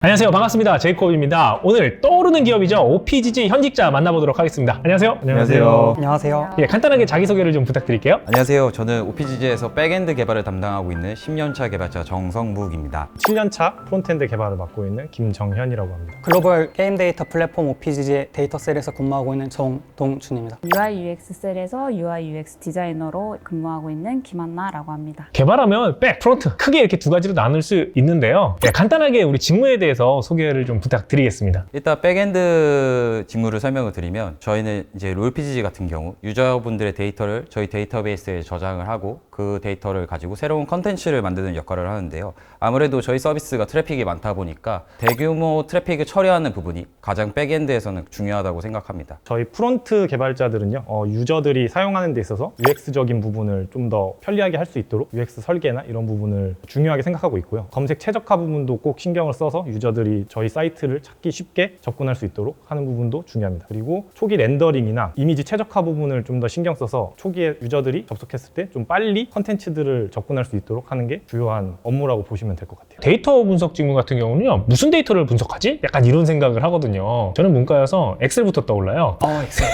안녕하세요. 반갑습니다. 제이콥입니다. 오늘 떠오르는 기업이죠. OPGG 현직자 만나보도록 하겠습니다. 안녕하세요. 안녕하세요. 안녕하세요. 예, 간단하게 자기소개를 좀 부탁드릴게요. 안녕하세요. 저는 OPGG에서 백엔드 개발을 담당하고 있는 10년차 개발자 정성묵입니다. 7년차 프론트엔드 개발을 맡고 있는 김정현이라고 합니다. 글로벌 게임 데이터 플랫폼 OPGG의 데이터셀에서 근무하고 있는 정동준입니다. UI UX 셀에서 UI UX 디자이너로 근무하고 있는 김한나라고 합니다. 개발하면 백, 프론트 크게 이렇게 두 가지로 나눌 수 있는데요. 예, 간단하게 우리 직무에 대해서 소개를 좀 부탁드리겠습니다. 일단 백엔드 직무를 설명을 드리면 저희는 이제 롤PGG 같은 경우 유저분들의 데이터를 저희 데이터베이스에 저장을 하고 그 데이터를 가지고 새로운 컨텐츠를 만드는 역할을 하는데요. 아무래도 저희 서비스가 트래픽이 많다 보니까 대규모 트래픽을 처리하는 부분이 가장 백엔드에서는 중요하다고 생각합니다. 저희 프론트 개발자들은요, 유저들이 사용하는 데 있어서 UX적인 부분을 좀 더 편리하게 할 수 있도록 UX 설계나 이런 부분을 중요하게 생각하고 있고요. 검색 최적화 부분도 꼭 신경을 써서 유저들이 저희 사이트를 찾기 쉽게 접근할 수 있도록 하는 부분도 중요합니다. 그리고 초기 렌더링이나 이미지 최적화 부분을 좀 더 신경 써서 초기에 유저들이 접속했을 때 좀 빨리 컨텐츠들을 접근할 수 있도록 하는 게 주요한 업무라고 보시면 될 것 같아요. 데이터 분석 직무 같은 경우는요. 무슨 데이터를 분석하지? 약간 이런 생각을 하거든요. 저는 문과여서 엑셀부터 떠올라요. 엑셀.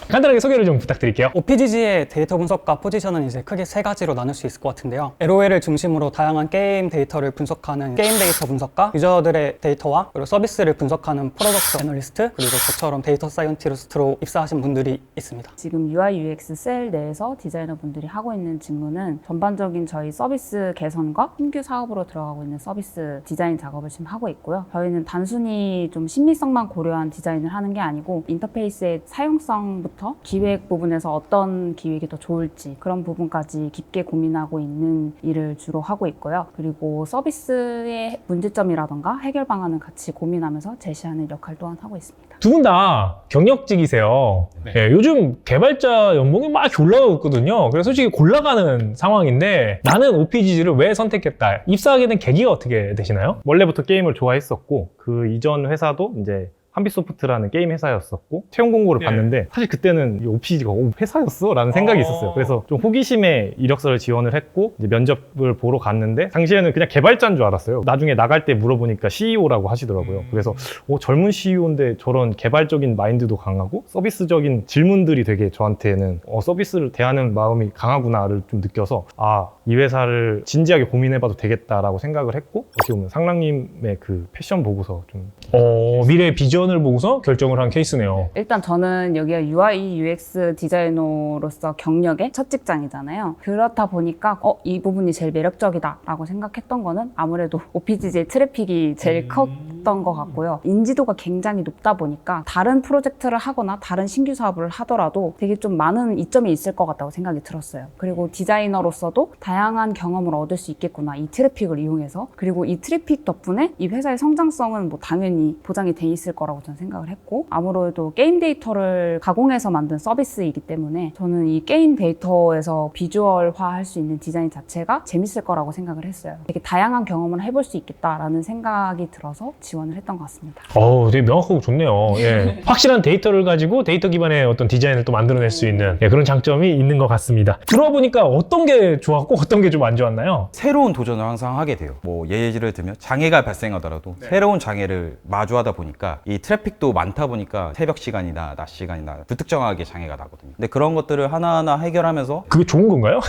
간단하게 소개를 좀 부탁드릴게요. OPGG의 데이터 분석과 포지션은 이제 크게 세 가지로 나눌 수 있을 것 같은데요. LOL을 중심으로 다양한 게임 데이터를 분석하는 게임 데이터 분석가, 유저들의 데이터와 그리고 서비스를 분석하는 프로덕트 애널리스트, 그리고 저처럼 데이터 사이언티스트로 입사하신 분들이 있습니다. 지금 UI UX 셀 내에서 디자이너분들이 하고 있는 직무는 전반적인 저희 서비스 개선과 신규 사업으로 들어가고 있는 서비스 디자인 작업을 지금 하고 있고요. 저희는 단순히 좀 심미성만 고려한 디자인을 하는 게 아니고 인터페이스의 사용성부터 기획 부분에서 어떤 기획이 더 좋을지 그런 부분까지 깊게 고민하고 있는 일을 주로 하고 있고요. 그리고 서비스의 문제점이라던가 해결 방안을 같이 고민하면서 제시하는 역할 또한 하고 있습니다. 두 분 다 경력직이세요. 예, 요즘 개발자 연봉이 막 올라가고 있거든요. 그래서 솔직히 골라가는 상황인데 나는 OPGG를 왜 선택했다? 입사하게 된 계기가 어떻게 되시나요? 원래부터 게임을 좋아했었고 그 이전 회사도 이제 한빛소프트라는 게임 회사였었고 채용 공고를 봤는데 사실 그때는 이 OPGG가 회사였어? 라는 생각이 있었어요. 그래서 좀 호기심에 이력서를 지원을 했고 이제 면접을 보러 갔는데 당시에는 그냥 개발자인 줄 알았어요. 나중에 나갈 때 물어보니까 CEO라고 하시더라고요. 그래서 젊은 CEO인데 저런 개발적인 마인드도 강하고 서비스적인 질문들이 되게 저한테는 서비스를 대하는 마음이 강하구나를 좀 느껴서 이 회사를 진지하게 고민해봐도 되겠다라고 생각을 했고 어떻게 보면 상랑님의 그 패션 보고서 좀 미래 비전을 보고서 결정을 한 케이스네요. 일단 저는 여기가 UI UX 디자이너로서 경력의 첫 직장이잖아요. 그렇다 보니까 이 부분이 제일 매력적이다 라고 생각했던 거는 아무래도 OPGG의 트래픽이 제일 컸던 것 같고요. 인지도가 굉장히 높다 보니까 다른 프로젝트를 하거나 다른 신규 사업을 하더라도 되게 좀 많은 이점이 있을 것 같다고 생각이 들었어요. 그리고 디자이너로서도 다양한 경험을 얻을 수 있겠구나, 이 트래픽을 이용해서. 그리고 이 트래픽 덕분에 이 회사의 성장성은 뭐 당연히 보장이 돼 있을 거라고 저는 생각을 했고, 아무래도 게임 데이터를 가공해서 만든 서비스이기 때문에 저는 이 게임 데이터에서 비주얼화 할 수 있는 디자인 자체가 재밌을 거라고 생각을 했어요. 되게 다양한 경험을 해볼 수 있겠다라는 생각이 들어서 지원을 했던 것 같습니다. 되게 명확하고 좋네요. 예. 확실한 데이터를 가지고 데이터 기반의 어떤 디자인을 또 만들어낼 수 있는 그런 장점이 있는 것 같습니다. 들어보니까 어떤 게 좋았고 어떤 게 좀 안 좋았나요? 새로운 도전을 항상 하게 돼요. 뭐 예를 들면 장애가 발생하더라도 새로운 장애를 마주하다 보니까 이 트래픽도 많다 보니까 새벽 시간이나 낮 시간이나 불특정하게 장애가 나거든요. 근데 그런 것들을 하나하나 해결하면서 그게 좋은 건가요?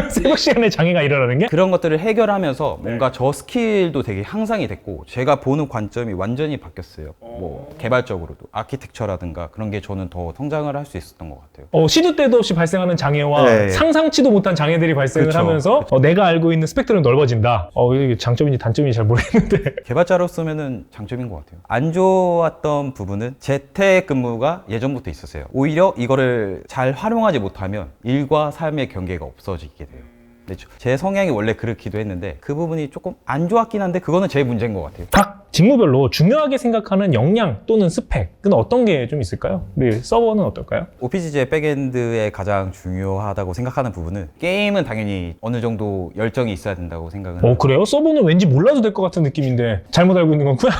새벽 시간에 장애가 일어나는 게? 그런 것들을 해결하면서 뭔가 저 스킬도 되게 향상이 됐고 제가 보는 관점이 완전히 바뀌었어요. 뭐 개발적으로도 아키텍처라든가 그런 게 저는 더 성장을 할 수 있었던 것 같아요. 시도 때도 없이 발생하는 장애와 네. 상상치도 못한 장애들이 발생을 그쵸. 하면서 내가 알고 있는 스펙트럼이 넓어진다. 이게 장점인지 단점인지 잘 모르겠는데 개발자로서는 장점인 것 같아요. 안 좋았던 부분은 재택근무가 예전부터 있었어요. 오히려 이거를 잘 활용하지 못하면 일과 삶의 경계가 없어지게 돼요. 근데 제 성향이 원래 그렇기도 했는데 그 부분이 조금 안 좋았긴 한데 그거는 제 문제인 것 같아요. 각 직무별로 중요하게 생각하는 역량 또는 스펙은 어떤 게 좀 있을까요? 우리 서버는 어떨까요? OPGG의 백엔드에 가장 중요하다고 생각하는 부분은 게임은 당연히 어느 정도 열정이 있어야 된다고 생각은 합니다. 그래요? 서버는 왠지 몰라도 될 것 같은 느낌인데 잘못 알고 있는 건구나.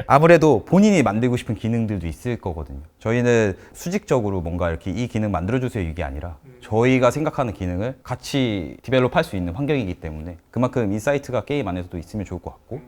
아무래도 본인이 만들고 싶은 기능들도 있을 거거든요. 저희는 수직적으로 뭔가 이렇게 이 기능 만들어주세요 이게 아니라 저희가 생각하는 기능을 같이 디벨롭 할 수 있는 환경이기 때문에 그만큼 인사이트가 게임 안에서도 있으면 좋을 것 같고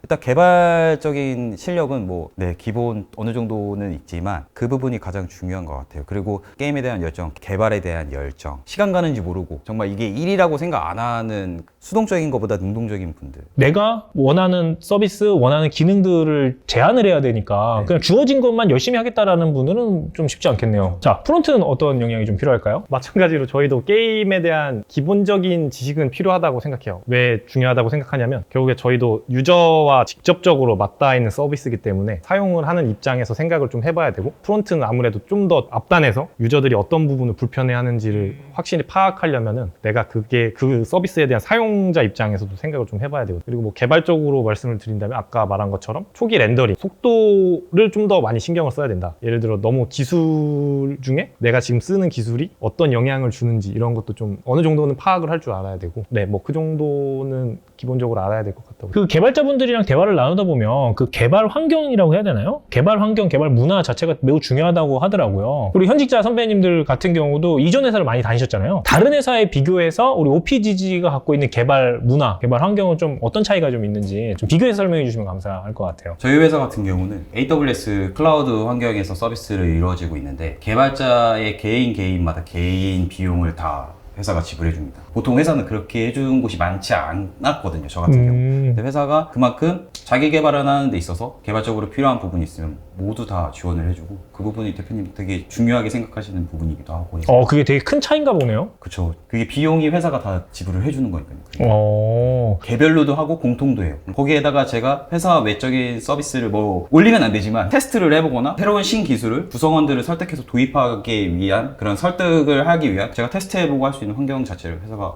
일단 개발적인 실력은 뭐, 네, 기본 어느 정도는 있지만 그 부분이 가장 중요한 것 같아요. 그리고 게임에 대한 열정, 개발에 대한 열정, 시간 가는지 모르고 정말 이게 일이라고 생각 안 하는 수동적인 것보다 능동적인 분들. 내가 원하는 서비스, 원하는 기능들을 제안을 해야 되니까 그냥 주어진 것만 열심히 하겠다라는 분들은 좀 쉽지 않겠네요. 자, 프론트는 어떤 역량이 좀 필요할까요? 마찬가지로 저희도 게임에 대한 기본적인 지식은 필요하다고 생각해요. 왜 중요하다고 생각하냐면 결국에 저희도 유저와 직접적으로 맞닿아 있는 서비스이기 때문에 사용을 하는 입장에서 생각을 좀 해봐야 되고, 프론트는 아무래도 좀 더 앞단에서 유저들이 어떤 부분을 불편해하는지를 확실히 파악하려면은 내가 그게 그 서비스에 대한 사용자 입장에서도 생각을 좀 해봐야 되고, 그리고 뭐 개발적으로 말씀을 드린다면 아까 말한 것처럼 초기 렌더링 속도를 좀 더 많이 신경을 써야 된다. 예를 들어 너무 기술 중에 내가 지금 쓰는 기술이 어떤 영향을 주는지 이런 것도 좀 어느 정도는 파악을 할 줄 알아야 되고, 네, 뭐 그 정도는 기본적으로 알아야 될 것 같다고. 그 개발자분들이랑 대화를 나누다 보면 그 개발 환경이라고 해야 되나요? 개발 환경, 개발 문화 자체가 매우 중요하다고 하더라고요. 우리 현직자 선배님들 같은 경우도 이전 회사를 많이 다니셨잖아요. 다른 회사에 비교해서 우리 OPGG가 갖고 있는 개발 문화, 개발 환경은 좀 어떤 차이가 좀 있는지 좀 비교해서 설명해 주시면 감사할 것 같아요. 저희 회사 같은 경우는 AWS 클라우드 환경에서 서비스를 이루어지고 있는데 개발자의 개인마다 개인 비용을 다 회사가 지불해 줍니다. 보통 회사는 그렇게 해준 곳이 많지 않았거든요, 저 같은 경우. 근데 회사가 그만큼 자기 개발을 하는 데 있어서 개발적으로 필요한 부분이 있으면 모두 다 지원을 해주고, 그 부분이 대표님 되게 중요하게 생각하시는 부분이기도 하고 해서. 그게 되게 큰 차이인가 보네요. 그쵸. 그게 비용이 회사가 다 지불을 해주는 거니까요. 개별로도 하고 공통도 해요. 거기에다가 제가 회사 외적인 서비스를 뭐 올리면 안 되지만 테스트를 해보거나 새로운 신기술을 구성원들을 설득해서 도입하기 위한, 그런 설득을 하기 위한 제가 테스트해보고 할 수 있는 환경 자체를 회사가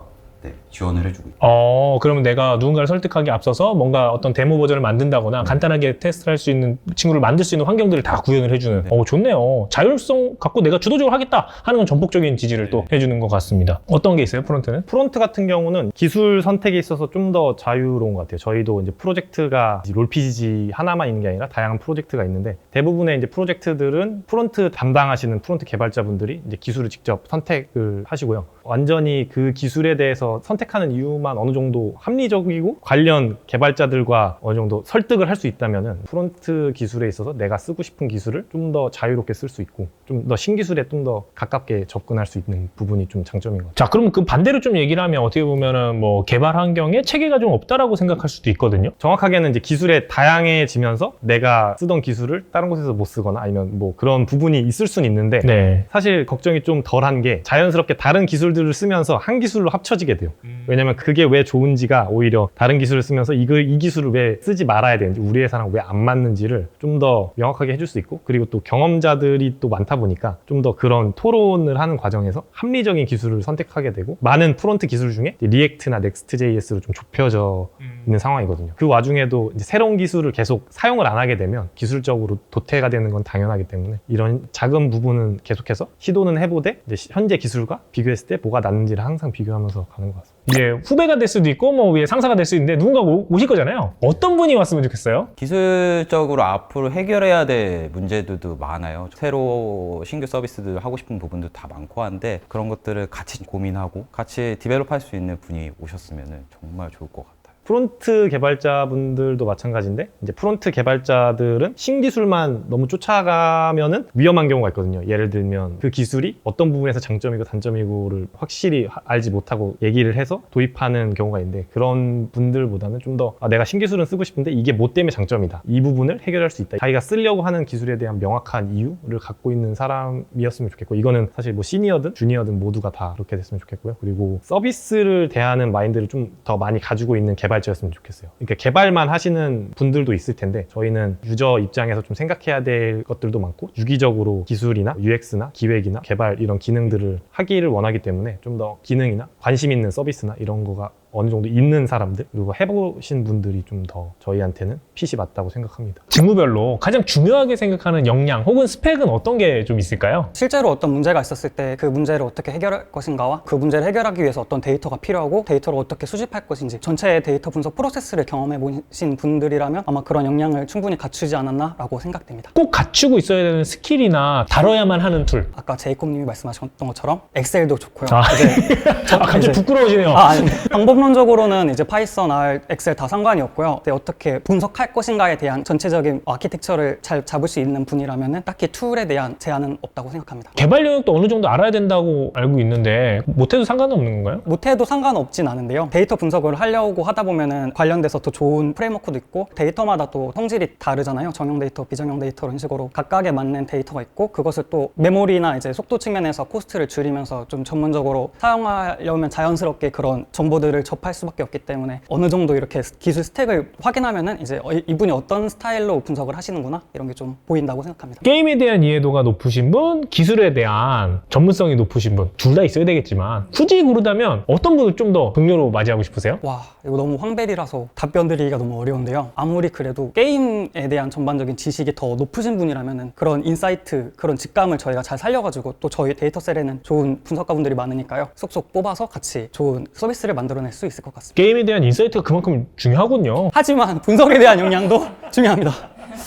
지원을 해주고 있어요. 그러면 내가 누군가를 설득하기 앞서서 뭔가 어떤 데모 버전을 만든다거나 간단하게 테스트할 수 있는 친구를 만들 수 있는 환경들을 다 구현을 해주는. 좋네요. 자율성 갖고 내가 주도적으로 하겠다 하는 건 전폭적인 지지를 또 해주는 것 같습니다. 어떤 게 있어요, 프론트는? 프론트 같은 경우는 기술 선택에 있어서 좀 더 자유로운 것 같아요. 저희도 이제 프로젝트가 롤PGG 하나만 있는 게 아니라 다양한 프로젝트가 있는데, 대부분의 이제 프로젝트들은 프론트 담당하시는 프론트 개발자분들이 이제 기술을 직접 선택을 하시고요. 완전히 그 기술에 대해서 선택하는 이유만 어느 정도 합리적이고 관련 개발자들과 어느 정도 설득을 할 수 있다면은 프론트 기술에 있어서 내가 쓰고 싶은 기술을 좀 더 자유롭게 쓸 수 있고 좀 더 신기술에 좀 더 가깝게 접근할 수 있는 부분이 좀 장점인 것 같아요. 자, 그럼 그 반대로 좀 얘기를 하면 어떻게 보면은 뭐 개발 환경에 체계가 좀 없다라고 생각할 수도 있거든요. 정확하게는 이제 기술에 다양해지면서 내가 쓰던 기술을 다른 곳에서 못 쓰거나 아니면 뭐 그런 부분이 있을 수는 있는데, 네. 사실 걱정이 좀 덜한 게 자연스럽게 다른 기술들을 쓰면서 한 기술로 합쳐지게 돼요. 왜냐면 그게 왜 좋은지가 오히려 다른 기술을 쓰면서 이 기술을 왜 쓰지 말아야 되는지, 우리 회사랑 왜 안 맞는지를 좀 더 명확하게 해줄 수 있고, 그리고 또 경험자들이 또 많다 보니까 좀 더 그런 토론을 하는 과정에서 합리적인 기술을 선택하게 되고, 많은 프론트 기술 중에 리액트나 넥스트.js로 좀 좁혀져 있는 상황이거든요. 그 와중에도 이제 새로운 기술을 계속 사용을 안 하게 되면 기술적으로 도태가 되는 건 당연하기 때문에 이런 작은 부분은 계속해서 시도는 해보되 이제 현재 기술과 비교했을 때 뭐가 낫는지를 항상 비교하면서 가는 것 같습니다. 이게 후배가 될 수도 있고 뭐 위에 상사가 될 수도 있는데 누군가 오실 거잖아요. 어떤 분이 왔으면 좋겠어요? 기술적으로 앞으로 해결해야 될 문제들도 많아요. 새로 신규 서비스들 하고 싶은 부분도 다 많고 한데, 그런 것들을 같이 고민하고 같이 디벨롭할 수 있는 분이 오셨으면 정말 좋을 것 같아요. 프론트 개발자분들도 마찬가지인데, 이제 프론트 개발자들은 신기술만 너무 쫓아가면은 위험한 경우가 있거든요. 예를 들면 그 기술이 어떤 부분에서 장점이고 단점이고를 확실히 알지 못하고 얘기를 해서 도입하는 경우가 있는데, 그런 분들보다는 좀 더 내가 신기술은 쓰고 싶은데 이게 뭐 때문에 장점이다, 이 부분을 해결할 수 있다, 자기가 쓰려고 하는 기술에 대한 명확한 이유를 갖고 있는 사람이었으면 좋겠고, 이거는 사실 뭐 시니어든 주니어든 모두가 다 그렇게 됐으면 좋겠고요. 그리고 서비스를 대하는 마인드를 좀 더 많이 가지고 있는 개발자였으면 좋겠어요. 그러니까 개발만 하시는 분들도 있을 텐데, 저희는 유저 입장에서 좀 생각해야 될 것들도 많고, 유기적으로 기술이나 UX나 기획이나 개발 이런 기능들을 하기를 원하기 때문에 좀 더 기능이나 관심 있는 서비스나 이런 거가 어느 정도 있는 사람들, 그리고 해보신 분들이 좀 더 저희한테는 핏이 맞다고 생각합니다. 직무별로 가장 중요하게 생각하는 역량 혹은 스펙은 어떤 게 좀 있을까요? 실제로 어떤 문제가 있었을 때 그 문제를 어떻게 해결할 것인가와 그 문제를 해결하기 위해서 어떤 데이터가 필요하고 데이터를 어떻게 수집할 것인지 전체 데이터 분석 프로세스를 경험해 보신 분들이라면 아마 그런 역량을 충분히 갖추지 않았나라고 생각됩니다. 꼭 갖추고 있어야 되는 스킬이나 다뤄야만 하는 툴. 아까 제이콥님이 말씀하셨던 것처럼 엑셀도 좋고요. 아. 이제 갑자기 부끄러워지네요. 아니, 방법 학문적으로는 이제 파이썬, R, 엑셀 다 상관이 없고요. 근데 어떻게 분석할 것인가에 대한 전체적인 아키텍처를 잘 잡을 수 있는 분이라면 딱히 툴에 대한 제한은 없다고 생각합니다. 개발 영역도 어느 정도 알아야 된다고 알고 있는데 못해도 상관은 없는 건가요? 못해도 상관없진 않은데요. 데이터 분석을 하려고 하다 보면은 관련돼서 더 좋은 프레임워크도 있고 데이터마다 또 성질이 다르잖아요. 정형 데이터, 비정형 데이터 이런 식으로 각각에 맞는 데이터가 있고 그것을 또 메모리나 이제 속도 측면에서 코스트를 줄이면서 좀 전문적으로 사용하려면 자연스럽게 그런 정보들을 접할 수밖에 없기 때문에 어느 정도 이렇게 기술 스택을 확인하면은 이제 이분이 어떤 스타일로 분석을 하시는구나 이런 게 좀 보인다고 생각합니다. 게임에 대한 이해도가 높으신 분, 기술에 대한 전문성이 높으신 분, 둘 다 있어야 되겠지만 굳이 고르다면 어떤 분을 좀 더 동료로 맞이하고 싶으세요? 와, 이거 너무 황벨이라서 답변 드리기가 너무 어려운데요. 아무리 그래도 게임에 대한 전반적인 지식이 더 높으신 분이라면은 그런 인사이트, 그런 직감을 저희가 잘 살려가지고 또 저희 데이터셀에는 좋은 분석가분들이 많으니까요. 쏙쏙 뽑아서 같이 좋은 서비스를 만들어낼 수 있을 것 같습니다. 게임에 대한 인사이트가 그만큼 중요하군요. 하지만 분석에 대한 역량도 중요합니다.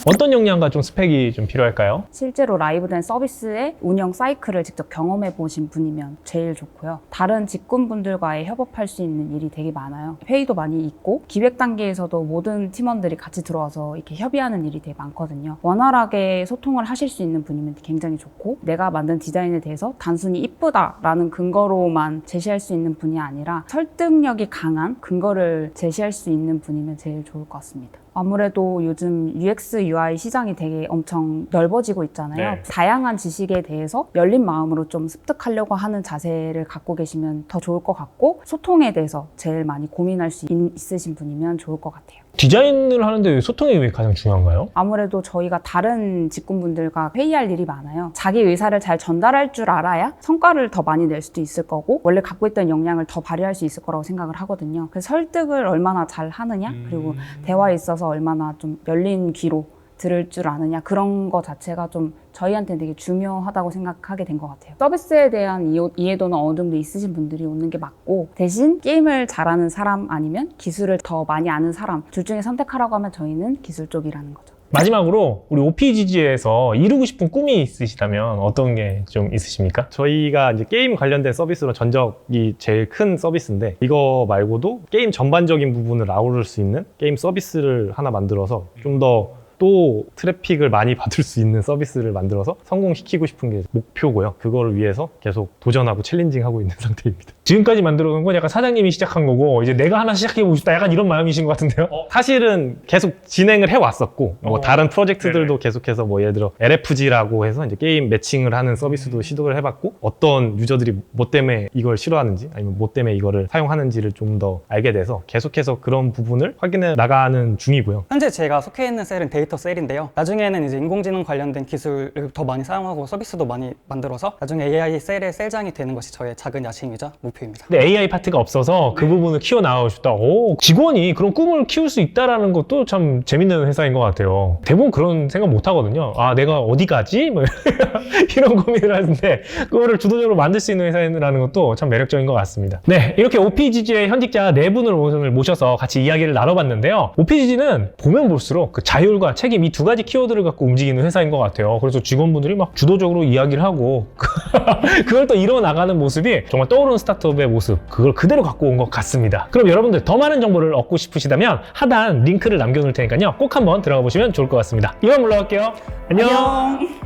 어떤 역량과 좀 스펙이 좀 필요할까요? 실제로 라이브된 서비스의 운영 사이클을 직접 경험해 보신 분이면 제일 좋고요. 다른 직군분들과의 협업할 수 있는 일이 되게 많아요. 회의도 많이 있고 기획 단계에서도 모든 팀원들이 같이 들어와서 이렇게 협의하는 일이 되게 많거든요. 원활하게 소통을 하실 수 있는 분이면 굉장히 좋고 내가 만든 디자인에 대해서 단순히 이쁘다라는 근거로만 제시할 수 있는 분이 아니라 설득력이 강한 근거를 제시할 수 있는 분이면 제일 좋을 것 같습니다. 아무래도 요즘 UX, UI 시장이 되게 엄청 넓어지고 있잖아요. 네. 다양한 지식에 대해서 열린 마음으로 좀 습득하려고 하는 자세를 갖고 계시면 더 좋을 것 같고 소통에 대해서 제일 많이 고민할 수 있으신 분이면 좋을 것 같아요. 디자인을 하는데 소통이 왜 가장 중요한가요? 아무래도 저희가 다른 직군분들과 회의할 일이 많아요. 자기 의사를 잘 전달할 줄 알아야 성과를 더 많이 낼 수도 있을 거고 원래 갖고 있던 역량을 더 발휘할 수 있을 거라고 생각을 하거든요. 그래서 설득을 얼마나 잘 하느냐 그리고 대화에 있어서 얼마나 좀 열린 귀로 들을 줄 아느냐 그런 거 자체가 좀 저희한테는 되게 중요하다고 생각하게 된 것 같아요. 서비스에 대한 이해도는 어느 정도 있으신 분들이 오는 게 맞고 대신 게임을 잘하는 사람 아니면 기술을 더 많이 아는 사람 둘 중에 선택하라고 하면 저희는 기술 쪽이라는 거죠. 마지막으로 우리 OPGG에서 이루고 싶은 꿈이 있으시다면 어떤 게 좀 있으십니까? 저희가 이제 게임 관련된 서비스로 전적이 제일 큰 서비스인데 이거 말고도 게임 전반적인 부분을 아우를 수 있는 게임 서비스를 하나 만들어서 좀 더 또 트래픽을 많이 받을 수 있는 서비스를 만들어서 성공시키고 싶은 게 목표고요. 그거를 위해서 계속 도전하고 챌린징하고 있는 상태입니다. 지금까지 만들어 놓은 건 약간 사장님이 시작한 거고 이제 내가 하나 시작해보고 싶다 약간 이런 마음이신 것 같은데요? 사실은 계속 진행을 해왔었고 뭐 다른 프로젝트들도 계속해서 뭐 예를 들어 LFG라고 해서 이제 게임 매칭을 하는 서비스도 시도를 해봤고 어떤 유저들이 뭐 때문에 이걸 싫어하는지 아니면 뭐 때문에 이거를 사용하는지를 좀 더 알게 돼서 계속해서 그런 부분을 확인해 나가는 중이고요. 현재 제가 속해 있는 셀은 데이터 셀인데요. 나중에는 이제 인공지능 관련된 기술을 더 많이 사용하고 서비스도 많이 만들어서 나중에 AI 셀의 셀장이 되는 것이 저의 작은 야심이자 목표입니다. 근데 AI 파트가 없어서 그 부분을 키워나가고 싶다. 오, 직원이 그런 꿈을 키울 수 있다는 것도 참 재밌는 회사인 것 같아요. 대부분 그런 생각 못 하거든요. 아, 내가 어디 가지? 뭐 이런 고민을 하는데 그거를 주도적으로 만들 수 있는 회사라는 것도 참 매력적인 것 같습니다. 네, 이렇게 OPGG의 현직자 4분을 오늘 모셔서 같이 이야기를 나눠봤는데요. OPGG는 보면 볼수록 그 자율과 책임 이 두 가지 키워드를 갖고 움직이는 회사인 것 같아요. 그래서 직원분들이 막 주도적으로 이야기를 하고 그걸 또 이뤄나가는 모습이 정말 떠오르는 스타트업의 모습 그걸 그대로 갖고 온 것 같습니다. 그럼 여러분들 더 많은 정보를 얻고 싶으시다면 하단 링크를 남겨놓을 테니까요. 꼭 한번 들어가 보시면 좋을 것 같습니다. 이만 물러갈게요. 안녕.